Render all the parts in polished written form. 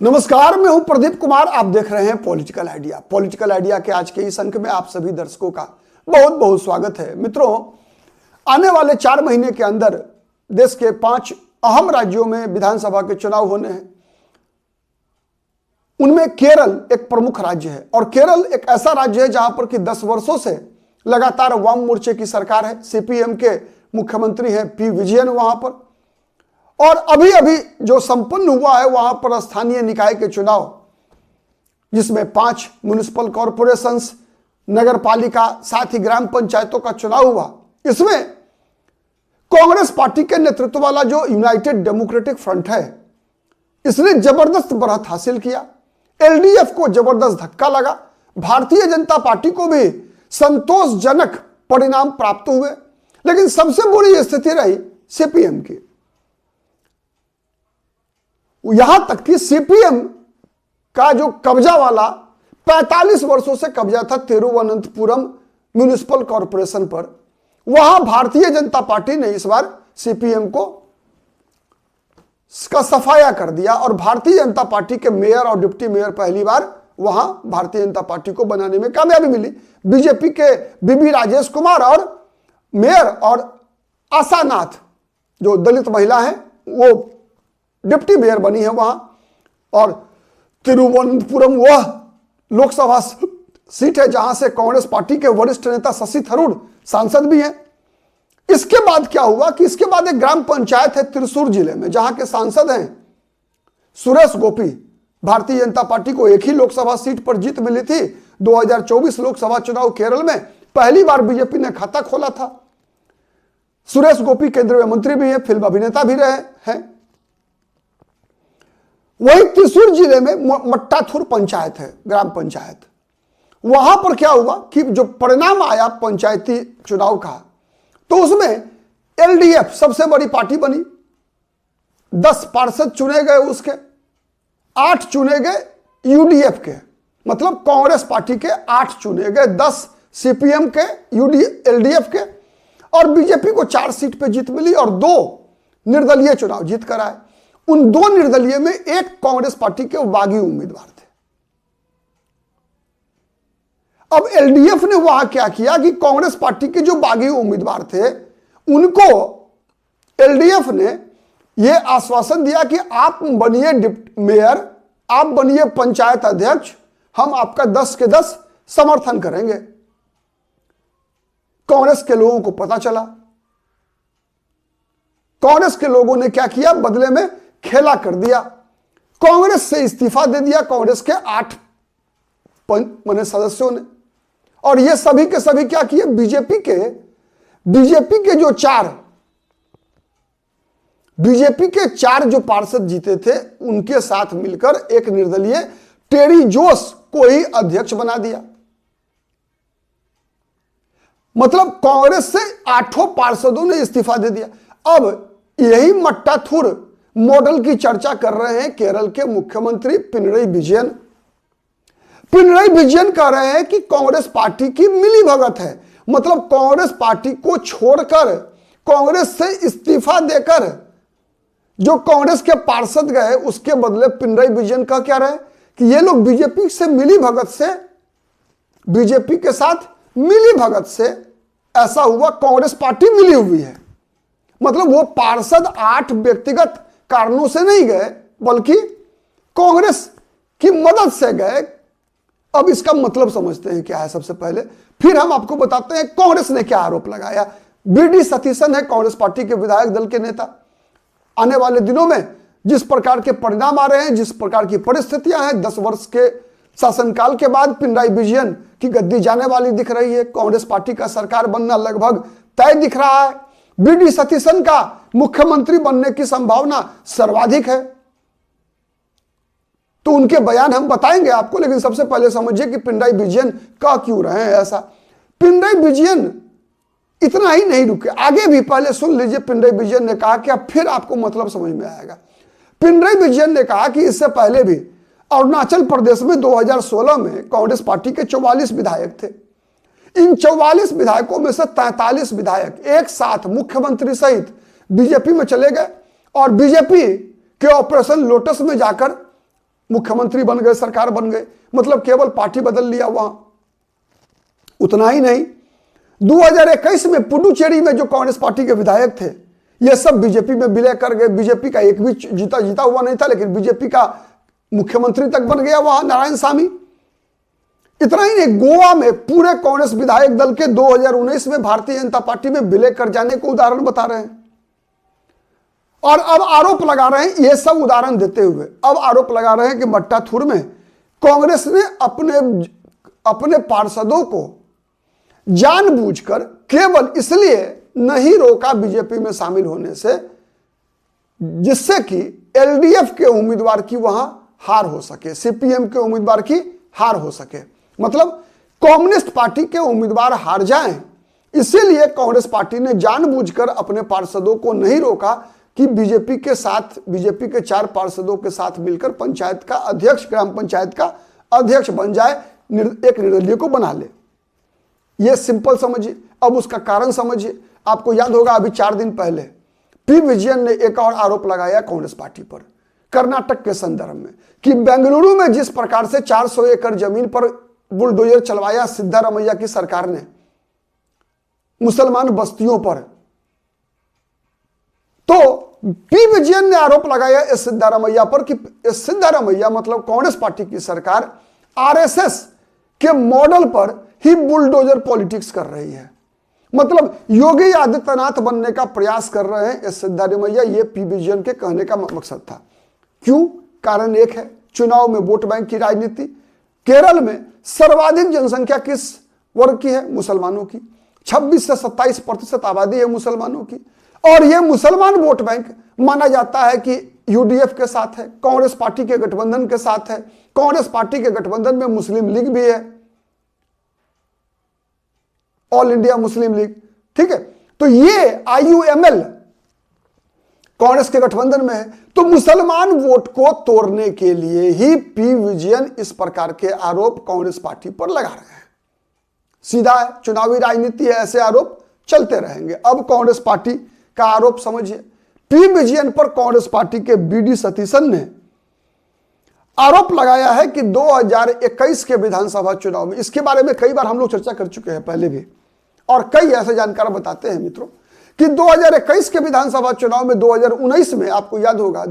नमस्कार, मैं हूं प्रदीप कुमार। आप देख रहे हैं पॉलिटिकल आइडिया। पॉलिटिकल आइडिया के आज के इस अंक में आप सभी दर्शकों का बहुत बहुत स्वागत है। मित्रों, आने वाले 4 महीने के अंदर देश के 5 अहम राज्यों में विधानसभा के चुनाव होने हैं। उनमें केरल एक प्रमुख राज्य है और केरल एक ऐसा राज्य है जहां पर कि 10 वर्षों से लगातार वाम मोर्चे की सरकार है। सीपीएम के मुख्यमंत्री हैं पी विजयन वहां पर। और अभी अभी जो संपन्न हुआ है वहां पर स्थानीय निकाय के चुनाव, जिसमें 5 म्युनिसिपल कॉरपोरेशंस, नगर पालिका, साथ ही ग्राम पंचायतों का चुनाव हुआ। इसमें कांग्रेस पार्टी के नेतृत्व वाला जो यूनाइटेड डेमोक्रेटिक फ्रंट है, इसने जबरदस्त बढ़त हासिल किया। एलडीएफ को जबरदस्त धक्का लगा। भारतीय जनता पार्टी को भी संतोषजनक परिणाम प्राप्त हुए। लेकिन सबसे बुरी स्थिति रही सीपीएम की। यहां तक कि सीपीएम का जो कब्जा वाला 45 वर्षों से कब्जा था तिरुवनंतपुरम म्युनिसिपल कॉरपोरेशन पर, वहां भारतीय जनता पार्टी ने इस बार सीपीएम को का सफाया कर दिया और भारतीय जनता पार्टी के मेयर और डिप्टी मेयर पहली बार वहां भारतीय जनता पार्टी को बनाने में कामयाबी मिली। बीजेपी के बीबी राजेश कुमार और मेयर और आशा नाथ, जो दलित महिला है, वो डिप्टी मेयर बनी है वहां। और तिरुवनंतपुरम वह लोकसभा सीट है जहां से कांग्रेस पार्टी के वरिष्ठ नेता शशि थरूर सांसद भी हैं। इसके बाद क्या हुआ कि इसके बाद एक ग्राम पंचायत है त्रिशूर जिले में, जहां के सांसद हैं सुरेश गोपी। भारतीय जनता पार्टी को एक ही लोकसभा सीट पर जीत मिली थी। 2024 लोकसभा चुनाव केरल में पहली बार बीजेपी ने खाता खोला था। सुरेश गोपी केंद्रीय मंत्री भी है, फिल्म अभिनेता भी रहे हैं। वही त्रिशूर जिले में मट्टाथुर पंचायत है, ग्राम पंचायत। वहां पर क्या हुआ कि जो परिणाम आया पंचायती चुनाव का, तो उसमें एलडीएफ सबसे बड़ी पार्टी बनी। 10 पार्षद चुने गए, उसके 8 चुने गए यूडीएफ के, मतलब कांग्रेस पार्टी के 8 चुने गए, 10 सीपीएम के, एलडीएफ के, और बीजेपी को 4 सीट पे जीत मिली और 2 निर्दलीय चुनाव जीत कर आए। उन 2 निर्दलीय में एक कांग्रेस पार्टी के बागी उम्मीदवार थे। अब एलडीएफ ने वहां क्या किया कि कांग्रेस पार्टी के जो बागी उम्मीदवार थे, उनको एलडीएफ ने यह आश्वासन दिया कि आप बनिए डिप्टी मेयर, आप बनिए पंचायत अध्यक्ष, हम आपका 10 के 10 समर्थन करेंगे। कांग्रेस के लोगों को पता चला। कांग्रेस के लोगों ने क्या किया, बदले में खेला कर दिया। कांग्रेस से इस्तीफा दे दिया कांग्रेस के 8 सदस्यों ने। और ये सभी के सभी क्या किए, बीजेपी के जो 4 जो पार्षद जीते थे, उनके साथ मिलकर एक निर्दलीय टेरी जोश को ही अध्यक्ष बना दिया। मतलब कांग्रेस से 8 पार्षदों ने इस्तीफा दे दिया। अब यही मट्टाथुर मॉडल की चर्चा कर रहे हैं केरल के मुख्यमंत्री पिनरई विजयन। पिनरई विजयन कह रहे हैं कि कांग्रेस पार्टी की मिलीभगत है। मतलब कांग्रेस पार्टी को छोड़कर, कांग्रेस से इस्तीफा देकर जो कांग्रेस के पार्षद गए, उसके बदले पिनरई विजयन कह क्या रहे कि ये लोग बीजेपी से मिलीभगत से, बीजेपी के साथ मिलीभगत से ऐसा हुआ, कांग्रेस पार्टी मिली हुई है। मतलब वो पार्षद 8 व्यक्तिगत कारणों से नहीं गए, बल्कि कांग्रेस की मदद से गए। अब इसका मतलब समझते हैं क्या है सबसे पहले, फिर हम आपको बताते हैं कांग्रेस ने क्या आरोप लगाया। बीडी सतीशन है कांग्रेस पार्टी के विधायक दल के नेता। आने वाले दिनों में जिस प्रकार के परिणाम आ रहे हैं, जिस प्रकार की परिस्थितियां हैं, 10 वर्ष के शासनकाल के बाद पिनराई विजयन की गद्दी जाने वाली दिख रही है। कांग्रेस पार्टी का सरकार बनना लगभग तय दिख रहा है। बीडी सतीशन का मुख्यमंत्री बनने की संभावना सर्वाधिक है। तो उनके बयान हम बताएंगे आपको, लेकिन सबसे पहले समझिए कि पिनराई विजयन कह क्यों रहे हैं ऐसा। पिनराई विजयन इतना ही नहीं रुके, आगे भी पहले सुन लीजिए पिनराई विजयन ने कहा कि अब फिर आपको मतलब समझ में आएगा। पिनराई विजयन ने कहा कि इससे पहले भी अरुणाचल प्रदेश में 2016 में कांग्रेस पार्टी के 44 विधायक थे। इन 44 विधायकों में से 43 विधायक एक साथ मुख्यमंत्री सहित बीजेपी में चले गए और बीजेपी के ऑपरेशन लोटस में जाकर मुख्यमंत्री बन गए, सरकार बन गए, मतलब केवल पार्टी बदल लिया वहां। उतना ही नहीं, 2021 में पुडुचेरी में जो कांग्रेस पार्टी के विधायक थे ये सब बीजेपी में विलय कर गए। बीजेपी का एक भी जीता हुआ नहीं था, लेकिन बीजेपी का मुख्यमंत्री तक बन गया वहां नारायणसामी। इतना ही नहीं, गोवा में पूरे कांग्रेस विधायक दल के 2019 में भारतीय जनता पार्टी में विलय कर जाने को उदाहरण बता रहे हैं। और अब आरोप लगा रहे हैं, ये सब उदाहरण देते हुए अब आरोप लगा रहे हैं कि मट्टाथुर में कांग्रेस ने अपने पार्षदों को जानबूझकर केवल इसलिए नहीं रोका बीजेपी में शामिल होने से, जिससे कि एलडीएफ के उम्मीदवार की वहां हार हो सके, सीपीएम के उम्मीदवार की हार हो सके। मतलब कम्युनिस्ट पार्टी के उम्मीदवार हार जाएं, इसीलिए कांग्रेस पार्टी ने जानबूझकर अपने पार्षदों को नहीं रोका कि बीजेपी के साथ, बीजेपी के 4 पार्षदों के साथ मिलकर पंचायत का अध्यक्ष, ग्राम पंचायत का अध्यक्ष बन जाए, एक निर्दलीय को बना ले। यह सिंपल समझिए। अब उसका कारण समझिए। आपको याद होगा अभी 4 दिन पहले पी विजयन ने एक और आरोप लगाया कांग्रेस पार्टी पर कर्नाटक के संदर्भ में कि बेंगलुरु में जिस प्रकार से 400 एकड़ जमीन पर बुलडोजर चलवाया सिद्धारमैया की सरकार ने मुसलमान बस्तियों पर, तो पी विजयन ने आरोप लगाया इस सिद्धारमैया पर कि इस सिद्धारमैया मतलब कांग्रेस पार्टी की सरकार आरएसएस के मॉडल पर ही बुलडोजर पॉलिटिक्स कर रही है। मतलब योगी आदित्यनाथ बनने का प्रयास कर रहे हैं इस सिद्धारमैया, ये पी विजयन के कहने का मकसद था। क्यों? कारण एक है, चुनाव में वोट बैंक की राजनीति। केरल में सर्वाधिक जनसंख्या किस वर्ग की है? मुसलमानों की। 26 से 27% आबादी है मुसलमानों की, और यह मुसलमान वोट बैंक माना जाता है कि यूडीएफ के साथ है, कांग्रेस पार्टी के गठबंधन के साथ है। कांग्रेस पार्टी के गठबंधन में मुस्लिम लीग भी है, ऑल इंडिया मुस्लिम लीग, ठीक है। तो ये आईयूएमएल कांग्रेस के गठबंधन में है। तो मुसलमान वोट को तोड़ने के लिए ही पी विजयन इस प्रकार के आरोप कांग्रेस पार्टी पर लगा रहे हैं। सीधा है, चुनावी राजनीति है, ऐसे आरोप चलते रहेंगे। अब कांग्रेस पार्टी का आरोप समझिए। पी विजयन पर कांग्रेस पार्टी के बीडी सतीशन ने आरोप लगाया है कि 2021 के विधानसभा चुनाव में, इसके बारे में कई बार हम लोग चर्चा कर चुके हैं पहले भी, और कई ऐसे जानकार बताते हैं मित्रों कि 2021 के विधानसभा चुनाव में 2019 में आपको याद होगा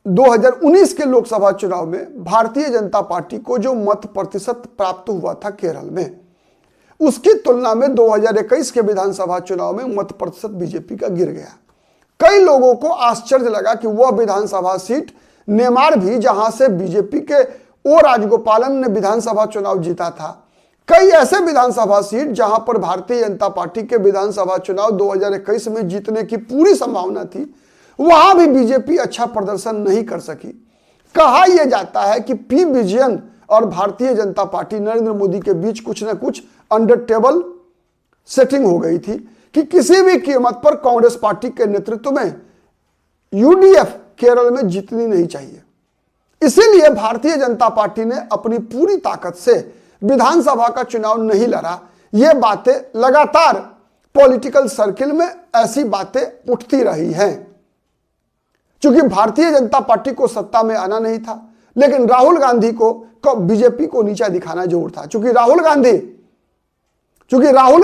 2019 के लोकसभा चुनाव में भारतीय जनता पार्टी को जो मत प्रतिशत प्राप्त हुआ था केरल में, उसकी तुलना में 2021 के विधानसभा चुनाव में मत प्रतिशत बीजेपी का गिर गया। कई लोगों को आश्चर्य लगा कि वह विधानसभा सीट नेमार भी, जहां से बीजेपी के ओ राजगोपालन ने विधानसभा चुनाव जीता था, कई ऐसे विधानसभा सीट जहां पर भारतीय जनता पार्टी के विधानसभा चुनाव 2021 में जीतने की पूरी संभावना थी, वहां भी बीजेपी अच्छा प्रदर्शन नहीं कर सकी। कहा यह जाता है कि पी विजयन और भारतीय जनता पार्टी नरेंद्र मोदी के बीच कुछ ना कुछ अंडर टेबल सेटिंग हो गई थी कि किसी भी कीमत पर कांग्रेस पार्टी के नेतृत्व में यूडीएफ केरल में जीतनी नहीं चाहिए। इसीलिए भारतीय जनता पार्टी ने अपनी पूरी ताकत से विधानसभा का चुनाव नहीं लड़ा। ये बातें लगातार पॉलिटिकल सर्किल में ऐसी बातें उठती रही हैं। क्योंकि भारतीय जनता पार्टी को सत्ता में आना नहीं था, लेकिन राहुल गांधी को बीजेपी को नीचा दिखाना जरूर था। क्योंकि राहुल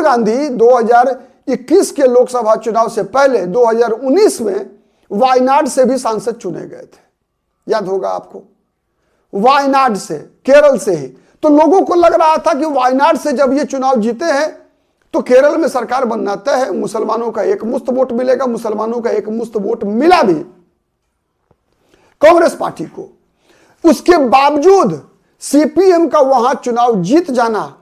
गांधी 2021 के लोकसभा चुनाव से पहले 2019 में वायनाड से भी सांसद चुने गए थे, याद होगा आपको, वायनाड से, केरल से ही। तो लोगों को लग रहा था कि वायनाड से जब ये चुनाव जीते हैं तो केरल में सरकार बनना तय है, मुसलमानों का एक मुश्त वोट मिलेगा। मुसलमानों का एक मुश्त वोट मिला भी कांग्रेस पार्टी को। उसके बावजूद सीपीएम का वहां चुनाव जीत जाना,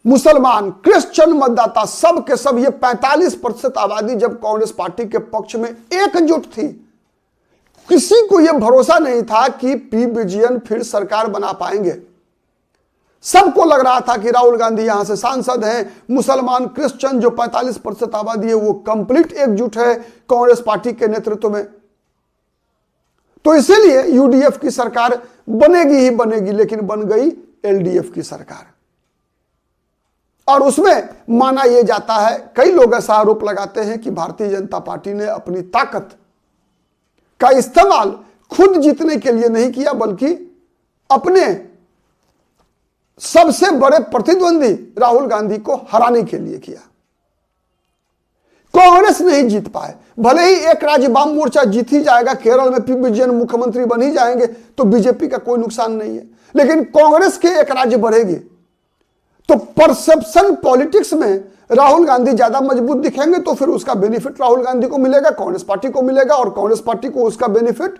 मुसलमान, क्रिश्चियन मतदाता सब के सब, ये 45% आबादी जब कांग्रेस पार्टी के पक्ष में एकजुट थी, किसी को यह भरोसा नहीं था कि पी विजयन फिर सरकार बना पाएंगे। सबको लग रहा था कि राहुल गांधी यहां से सांसद हैं, मुसलमान, क्रिश्चियन जो 45% आबादी है वो कंप्लीट एकजुट है कांग्रेस पार्टी के नेतृत्व में। तो इसीलिए यूडीएफ की सरकार बनेगी ही बनेगी, लेकिन बन गई एलडीएफ की सरकार। और उसमें माना यह जाता है, कई लोग ऐसा आरोप लगाते हैं कि भारतीय जनता पार्टी ने अपनी ताकत का इस्तेमाल खुद जीतने के लिए नहीं किया, बल्कि अपने सबसे बड़े प्रतिद्वंदी राहुल गांधी को हराने के लिए किया। कांग्रेस नहीं जीत पाए, भले ही एक राज्य वाम मोर्चा जीत ही जाएगा, केरल में पी विजयन मुख्यमंत्री बन ही जाएंगे तो बीजेपी का कोई नुकसान नहीं है, लेकिन कांग्रेस के एक राज्य बढ़ेगी तो परसेप्शन पॉलिटिक्स में राहुल गांधी ज्यादा मजबूत दिखेंगे, तो फिर उसका बेनिफिट राहुल गांधी को मिलेगा, कांग्रेस पार्टी को मिलेगा, और कांग्रेस पार्टी को उसका बेनिफिट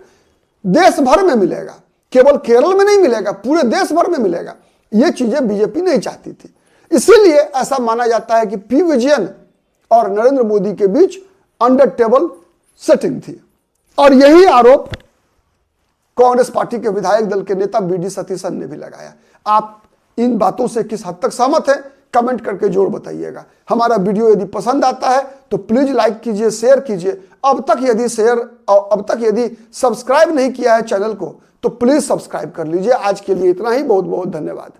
देश भर में मिलेगा, केवल केरल में नहीं मिलेगा, पूरे देश भर में मिलेगा। ये चीजें बीजेपी नहीं चाहती थी, इसीलिए ऐसा माना जाता है कि पी विजयन और नरेंद्र मोदी के बीच अंडर टेबल सेटिंग थी। और यही आरोप कांग्रेस पार्टी के विधायक दल के नेता बीडी सतीशन ने भी लगाया। आप इन बातों से किस हद तक सहमत हैं, कमेंट करके जरूर बताइएगा। हमारा वीडियो यदि पसंद आता है तो प्लीज लाइक कीजिए, शेयर कीजिए। अब तक यदि सब्सक्राइब नहीं किया है चैनल को तो प्लीज सब्सक्राइब कर लीजिए। आज के लिए इतना ही, बहुत बहुत धन्यवाद।